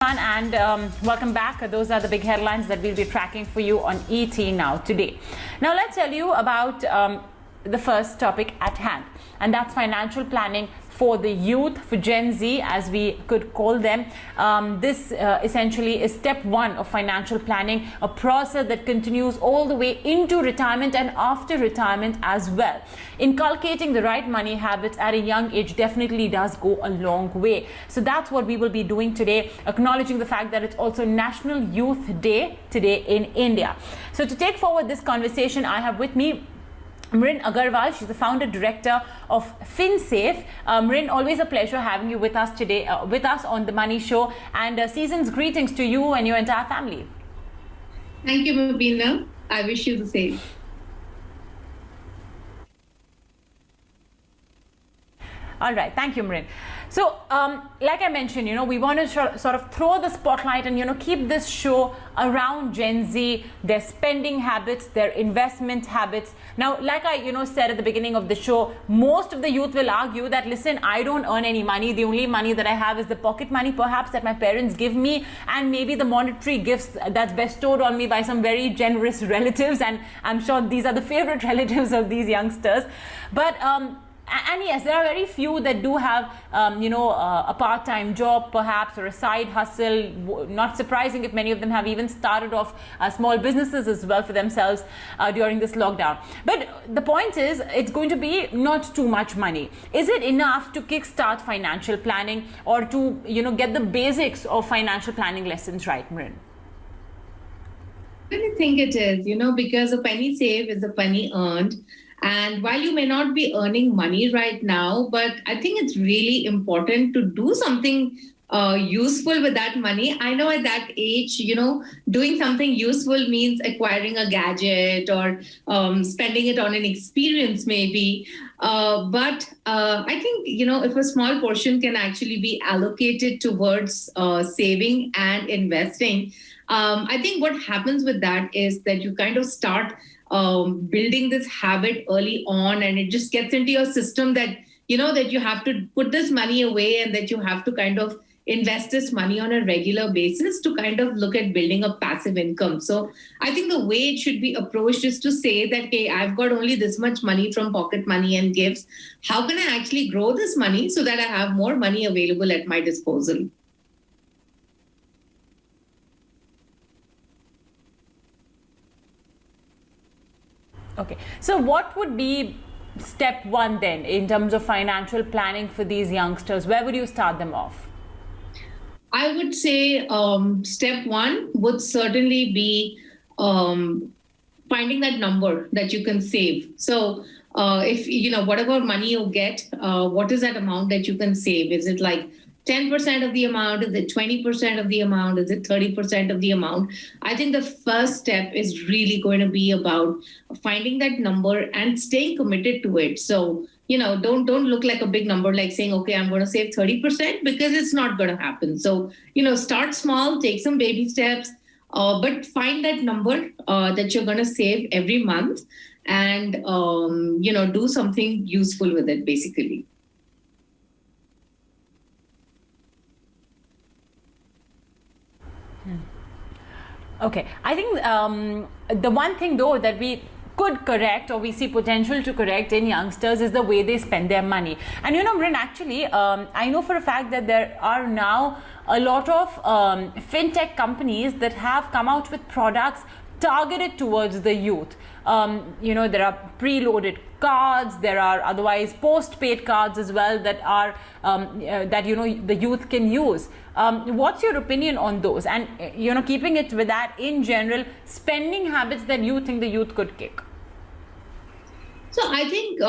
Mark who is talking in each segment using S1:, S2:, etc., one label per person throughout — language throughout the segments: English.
S1: And welcome back. Those are the big headlines that we'll be tracking for you on ET Now today. Now let's tell you about the first topic at hand, and that's financial planning for the youth, for Gen Z as we could call them. This essentially is step one of financial planning, a process that continues all the way into retirement and after retirement as well. Inculcating the right money habits at a young age definitely does go a long way. So that's what we will be doing today, acknowledging the fact that it's also National Youth Day today in India. So to take forward this conversation, I have with me Mrin Agarwal. She's the founder director of Finsafe. Mrin, always a pleasure having you with us today, with us on the Money Show, and season's greetings to you and your entire family.
S2: Thank you, Mabina. I wish you the same.
S1: All right, thank you, Mrin. So, like I mentioned, we want to sort of throw the spotlight and, keep this show around Gen Z, their spending habits, their investment habits. Now, like I, said at the beginning of the show, most of the youth will argue that, listen, I don't earn any money. The only money that I have is the pocket money, perhaps, that my parents give me, and maybe the monetary gifts that's bestowed on me by some very generous relatives. And I'm sure these are the favorite relatives of these youngsters. But, and yes, there are very few that do have, a part-time job perhaps, or a side hustle. Not surprising if many of them have even started off small businesses as well for themselves during this lockdown. But the point is, it's going to be not too much money. Is it enough to kickstart financial planning, or to, get the basics of financial planning lessons right, Mrin?
S2: I really think it is, because a penny saved is a penny earned. And while you may not be earning money right now, but I think it's really important to do something useful with that money. I know at that age, doing something useful means acquiring a gadget or spending it on an experience maybe. But I think, if a small portion can actually be allocated towards saving and investing, I think what happens with that is that you kind of start building this habit early on, and it just gets into your system that, that you have to put this money away and that you have to kind of invest this money on a regular basis to kind of look at building a passive income. So I think the way it should be approached is to say that, hey, I've got only this much money from pocket money and gifts. How can I actually grow this money so that I have more money available at my disposal?
S1: Okay, so what would be step one then in terms of financial planning for these youngsters? Where would you start them off?
S2: I would say step one would certainly be finding that number that you can save. So if, whatever money you get, what is that amount that you can save? Is it like 10% of the amount? Is it 20% of the amount? Is it 30% of the amount? I think the first step is really going to be about finding that number and staying committed to it. So, don't look like a big number, like saying, okay, I'm going to save 30%, because it's not going to happen. So, start small, take some baby steps, but find that number that you're going to save every month and, do something useful with it, basically.
S1: Okay, I think the one thing though that we could correct, or we see potential to correct in youngsters, is the way they spend their money. And Mrin, actually, I know for a fact that there are now a lot of fintech companies that have come out with products targeted towards the youth. There are preloaded cards, there are otherwise postpaid cards as well that are that the youth can use. What's your opinion on those? And keeping it with that, in general, spending habits that you think the youth could kick?
S2: So I think,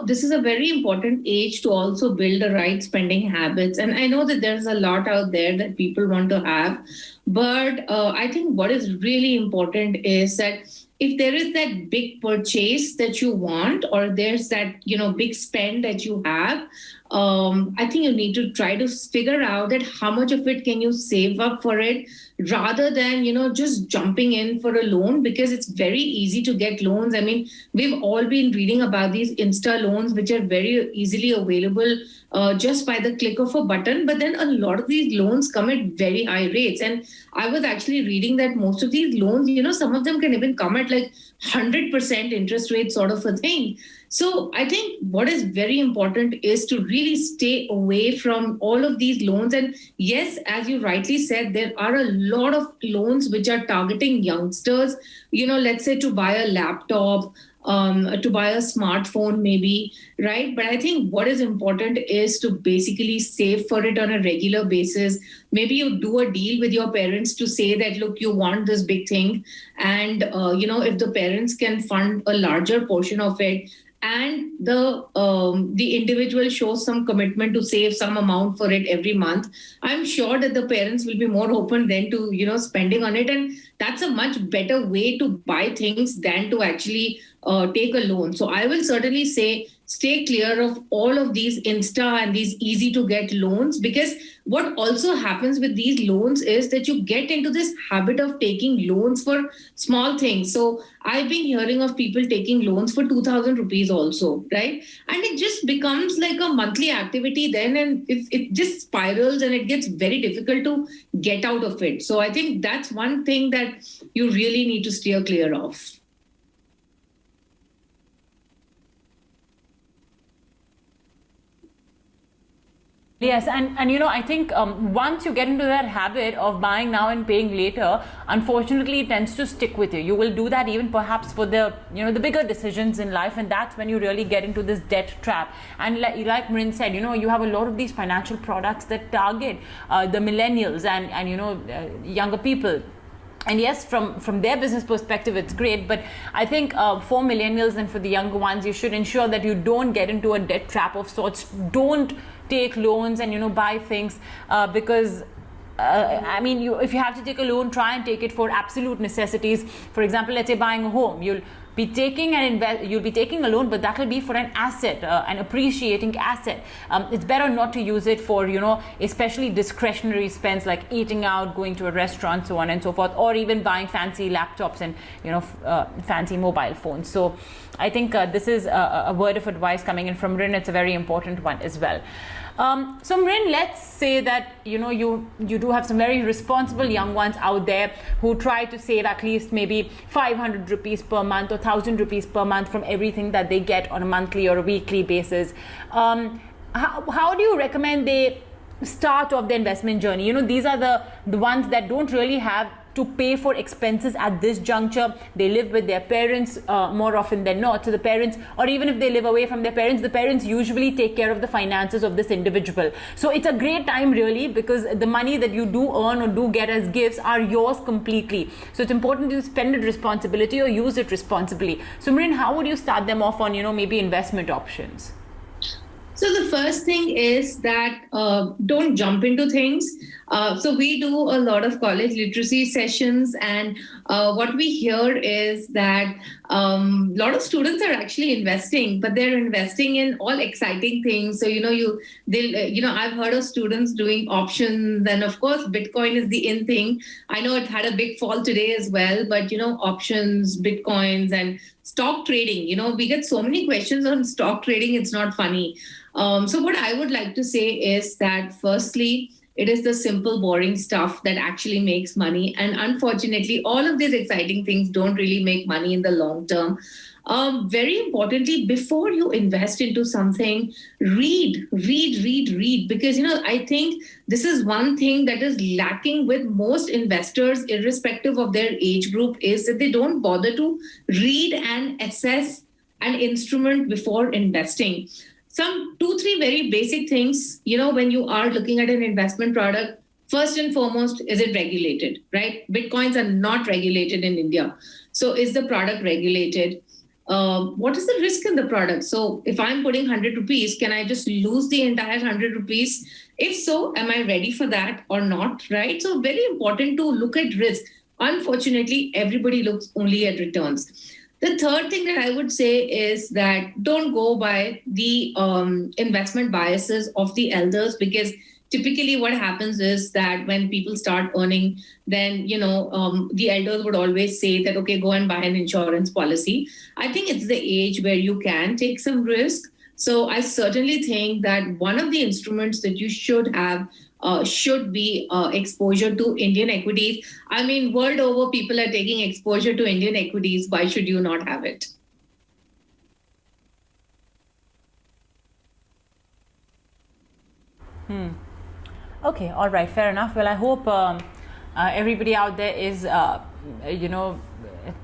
S2: this is a very important age to also build the right spending habits. And I know that there's a lot out there that people want to have. But I think what is really important is that if there is that big purchase that you want, or there's that, big spend that you have, I think you need to try to figure out that how much of it can you save up for it, rather than, just jumping in for a loan, because it's very easy to get loans. I mean, we've all been reading about these Insta loans, which are very easily available just by the click of a button. But then a lot of these loans come at very high rates. And I was actually reading that most of these loans, some of them can even come at like 100% interest rate sort of a thing. So I think what is very important is to really stay away from all of these loans. And yes, as you rightly said, there are a lot of loans which are targeting youngsters, let's say to buy a laptop, to buy a smartphone maybe, right? But I think what is important is to basically save for it on a regular basis. Maybe you do a deal with your parents to say that, look, you want this big thing. And, if the parents can fund a larger portion of it, and the individual shows some commitment to save some amount for it every month, I'm sure that the parents will be more open then to spending on it. And that's a much better way to buy things than to actually take a loan. So I will certainly say stay clear of all of these Insta and these easy to get loans, because what also happens with these loans is that you get into this habit of taking loans for small things. So I've been hearing of people taking loans for 2,000 rupees also, right? And it just becomes like a monthly activity then, and it just spirals and it gets very difficult to get out of it. So I think that's one thing that you really need to steer clear of.
S1: Yes, and I think once you get into that habit of buying now and paying later, unfortunately it tends to stick with you. You will do that even perhaps for the the bigger decisions in life, and that's when you really get into this debt trap. And like Mrin said, you have a lot of these financial products that target the millennials and younger people. And yes, from their business perspective, it's great. But I think for millennials and for the younger ones, you should ensure that you don't get into a debt trap of sorts. Don't take loans and buy things because I mean, if you have to take a loan, try and take it for absolute necessities. For example, let's say buying a home, you'll be taking a loan, but that will be for an asset, an appreciating asset. It's better not to use it for especially discretionary spends like eating out, going to a restaurant, so on and so forth, or even buying fancy laptops and fancy mobile phones. So I think this is a word of advice coming in from Mrin. It's a very important one as well. So Mrin, let's say that you do have some very responsible young ones out there who try to save at least maybe 500 rupees per month or 1,000 rupees per month from everything that they get on a monthly or a weekly basis. How do you recommend they start off the investment journey? These are the ones that don't really have to pay for expenses at this juncture. They live with their parents more often than not. So the parents, or even if they live away from their parents, the parents usually take care of the finances of this individual. So it's a great time really, because the money that you do earn or do get as gifts are yours completely. So it's important to spend it responsibly or use it responsibly. So Mrin, how would you start them off on maybe investment options?
S2: So the first thing is that don't jump into things. So we do a lot of college literacy sessions, and what we hear is that a lot of students are actually investing, but they're investing in all exciting things. So I've heard of students doing options, and of course Bitcoin is the in thing. I know it had a big fall today as well, but options, Bitcoins, and stock trading. We get so many questions on stock trading. It's not funny. So what I would like to say is that firstly, it is the simple, boring stuff that actually makes money. And unfortunately, all of these exciting things don't really make money in the long term. Very importantly, before you invest into something, read, because, I think this is one thing that is lacking with most investors, irrespective of their age group, is that they don't bother to read and assess an instrument before investing. Some 2-3 very basic things, when you are looking at an investment product. First and foremost, is it regulated, right? Bitcoins are not regulated in India. So is the product regulated? What is the risk in the product? So if I'm putting 100 rupees, can I just lose the entire 100 rupees? If so, am I ready for that or not, right? So very important to look at risk. Unfortunately, everybody looks only at returns. The third thing that I would say is that don't go by the investment biases of the elders, because typically what happens is that when people start earning, then the elders would always say that, okay, go and buy an insurance policy. I think it's the age where you can take some risk. So I certainly think that one of the instruments that you should have should be exposure to Indian equities. I mean, world over, people are taking exposure to Indian equities. Why should you not have it?
S1: Okay, all right, fair enough. Well, I hope everybody out there is,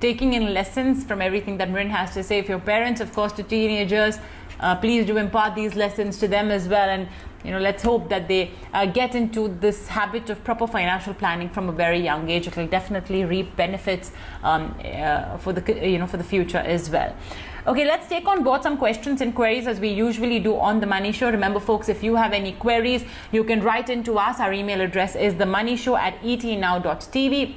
S1: taking in lessons from everything that Mrin has to say. If your parents, of course, to teenagers, please do impart these lessons to them as well. And let's hope that they get into this habit of proper financial planning from a very young age. It will definitely reap benefits for the future as well. Okay, let's take on board some questions and queries as we usually do on The Money Show. Remember, folks, if you have any queries, you can write into us. Our email address is themoneyshow@etnow.tv.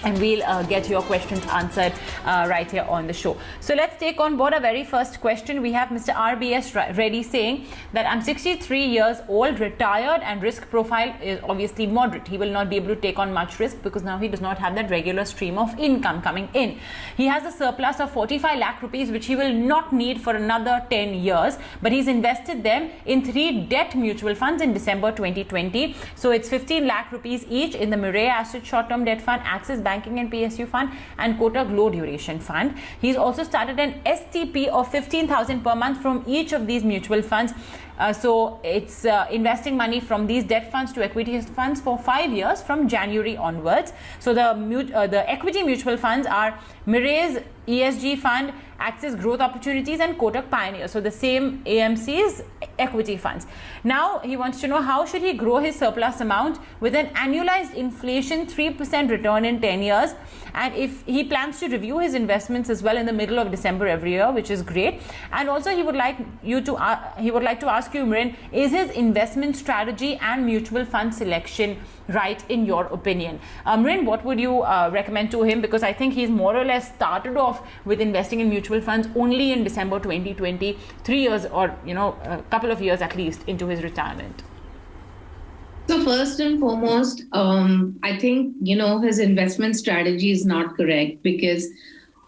S1: And we'll get your questions answered right here on the show. So let's take on board our very first question. We have Mr. RBS Reddy saying that I'm 63 years old, retired, and risk profile is obviously moderate. He will not be able to take on much risk because now he does not have that regular stream of income coming in. He has a surplus of 45 lakh rupees, which he will not need for another 10 years, but he's invested them in 3 debt mutual funds in December 2020. So it's 15 lakh rupees each in the Mrin Asset Short-Term Debt Fund, Axis Banking and PSU Fund, and Kotak Low Duration Fund. He's also started an STP of 15,000 per month from each of these mutual funds. So it's investing money from these debt funds to equity funds for 5 years from January onwards. So the equity mutual funds are Mirae's ESG Fund, Axis Growth Opportunities, and Kotak Pioneer. So the same AMC's equity funds. Now he wants to know how should he grow his surplus amount with an annualized inflation 3% return in 10 years, and if he plans to review his investments as well in the middle of December every year, which is great. And also he would like to ask you, Mrin, is his investment strategy and mutual fund selection right in your opinion? Mrin, what would you recommend to him? Because I think he's more or less started off with investing in mutual funds only in December 2020, 3 years or a couple of years at least into his retirement.
S2: So first and foremost, I think his investment strategy is not correct, because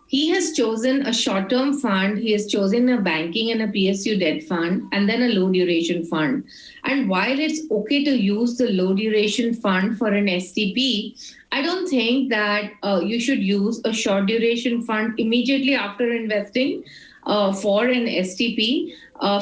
S2: he has chosen a short-term fund, he has chosen a banking and a PSU debt fund, and then a low-duration fund. And while it's okay to use the low-duration fund for an STP, I don't think that you should use a short-duration fund immediately after investing for an STP.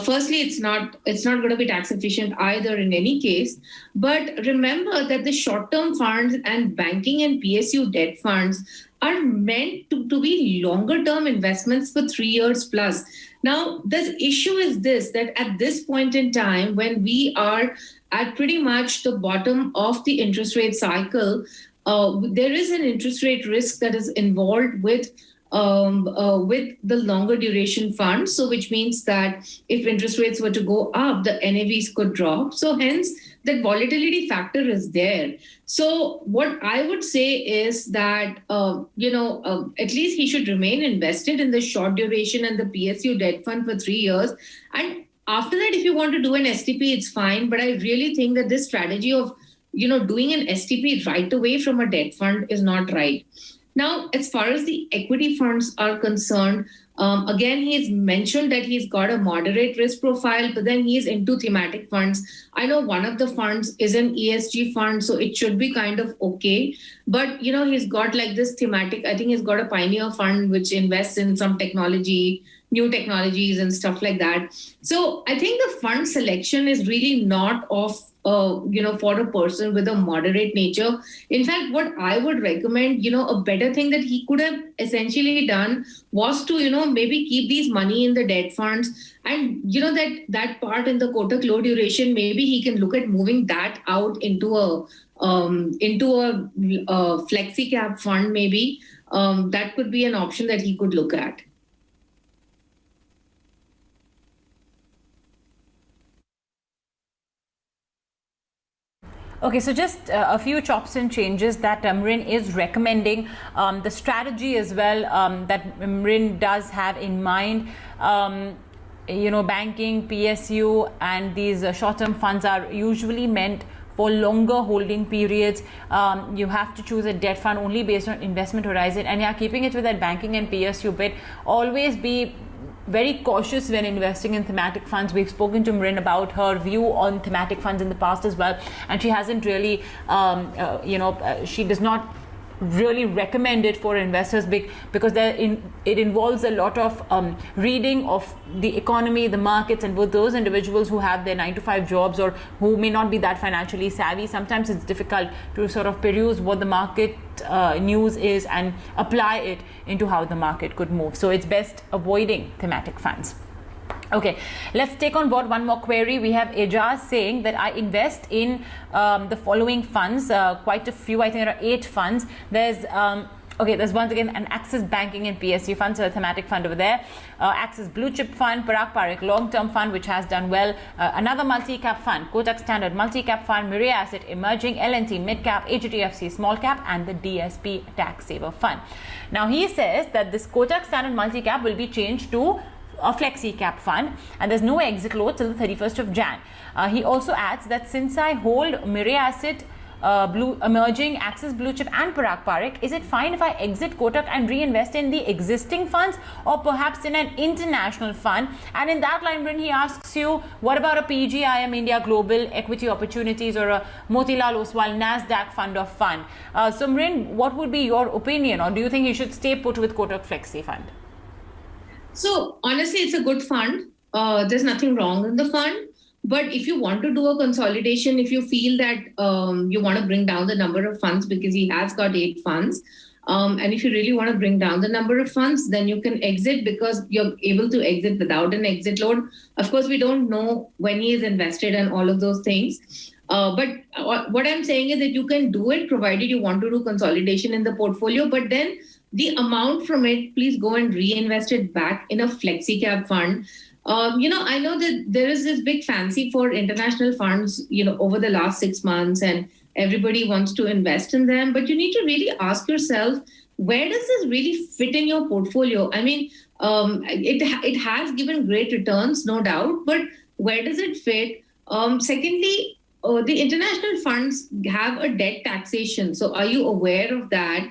S2: Firstly, it's not going to be tax efficient either in any case. But remember that the short-term funds and banking and PSU debt funds are meant to be longer-term investments for 3 years plus. Now, the issue is this, that at this point in time, when we are at pretty much the bottom of the interest rate cycle, there is an interest rate risk that is involved with the longer duration funds. So which means that if interest rates were to go up, the NAVs could drop. So hence that volatility factor is there. So what I would say is that, at least he should remain invested in the short duration and the PSU debt fund for 3 years. And after that, if you want to do an STP, it's fine. But I really think that this strategy of, doing an STP right away from a debt fund is not right. Now, as far as the equity funds are concerned, again, he's mentioned that he's got a moderate risk profile, but then he's into thematic funds. I know one of the funds is an ESG fund, so it should be kind of okay. But, he's got like this thematic, I think he's got a Pioneer fund, which invests in some technology, new technologies and stuff like that. So I think the fund selection is really not of for a person with a moderate nature. In fact, what I would recommend, a better thing that he could have essentially done was to, maybe keep these money in the debt funds, and, that part in the Kotak low duration, maybe he can look at moving that out into a flexi cap fund, maybe. That could be an option that he could look at.
S1: Okay, so just a few chops and changes that Mrin is recommending. The strategy as well that Mrin does have in mind. Banking, PSU, and these short-term funds are usually meant for longer holding periods. You have to choose a debt fund only based on investment horizon, and keeping it with that banking and PSU bit. Always be very cautious when investing in thematic funds. We've spoken to Mrin about her view on thematic funds in the past as well, and she hasn't really, she does not really recommend it for investors because it involves a lot of reading of the economy, the markets, and for those individuals who have their 9-to-5 jobs or who may not be that financially savvy, sometimes it's difficult to sort of peruse what the market news is and apply it into how the market could move. So it's best avoiding thematic funds. Okay, let's take on board one more query. We have Ejaz saying that I invest in the following funds, quite a few. I think there are 8 funds. There's once again an Axis Banking and PSU fund, so a thematic fund over there. Axis Blue Chip Fund, Parag Parikh Long Term Fund, which has done well. Another multi-cap fund, Kotak Standard Multi-Cap Fund, Mirae Asset Emerging, L&T Mid Cap, HDFC Small Cap, and the DSP Tax Saver Fund. Now he says that this Kotak Standard Multi-Cap will be changed to a flexi cap fund, and there's no exit load till the 31st of Jan. He also adds that since I hold Mirae Asset, Blue Emerging, Axis Blue Chip, and Parag Parikh, is it fine if I exit Kotak and reinvest in the existing funds, or perhaps in an international fund? And in that line, Mrin, he asks you, what about a PGIM India Global Equity Opportunities or a Motilal Oswal Nasdaq fund of fund? So Mrin, what would be your opinion, or do you think he should stay put with Kotak Flexi Fund?
S2: So honestly, it's a good fund. There's nothing wrong in the fund. But if you want to do a consolidation, if you feel that you want to bring down the number of funds, because he has got 8 funds, and if you really want to bring down the number of funds, then you can exit because you're able to exit without an exit load. Of course, we don't know when he is invested and all of those things. But what I'm saying is that you can do it provided you want to do consolidation in the portfolio, but then the amount from it, please go and reinvest it back in a flexi cap fund. I know that there is this big fancy for international funds, over the last 6 months, and everybody wants to invest in them. But you need to really ask yourself, where does this really fit in your portfolio? I mean, it has given great returns, no doubt, but where does it fit? Secondly, the international funds have a debt taxation. So are you aware of that?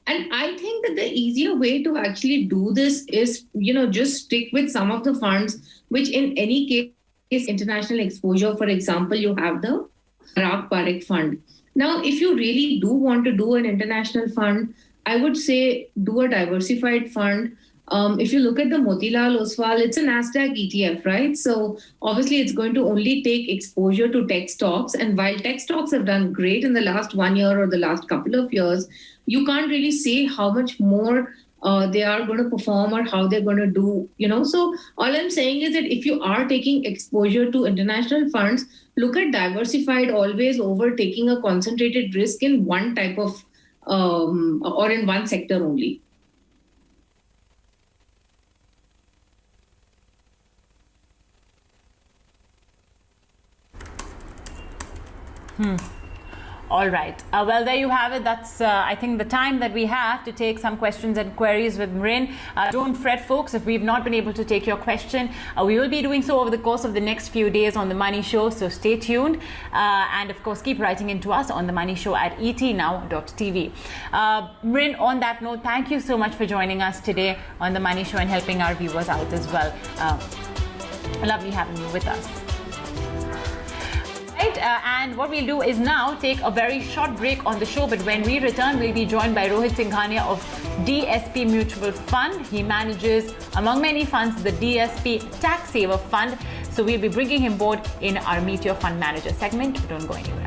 S2: And I think that the easier way to actually do this is, just stick with some of the funds, which in any case, international exposure. For example, you have the Parag Parikh Fund. Now, if you really do want to do an international fund, I would say do a diversified fund. If you look at the Motilal Oswal, it's a Nasdaq ETF, right? So obviously it's going to only take exposure to tech stocks. And while tech stocks have done great in the last 1 year or the last couple of years, you can't really say how much more they are going to perform or how they're going to do, So all I'm saying is that if you are taking exposure to international funds, look at diversified always over taking a concentrated risk in one type of or in one sector only.
S1: All right. Well, there you have it. That's, I think, the time that we have to take some questions and queries with Mrin. Don't fret, folks, if we've not been able to take your question. We will be doing so over the course of the next few days on The Money Show, so stay tuned. And, of course, keep writing into us on The Money Show at etnow.tv. Mrin, on that note, thank you so much for joining us today on The Money Show and helping our viewers out as well. Lovely having you with us. And what we'll do is now take a very short break on the show, but when we return, we'll be joined by Rohit Singhania of DSP Mutual Fund. He manages, among many funds, the DSP Tax Saver Fund. So we'll be bringing him board in our Meet Your Fund Manager segment. Don't go anywhere.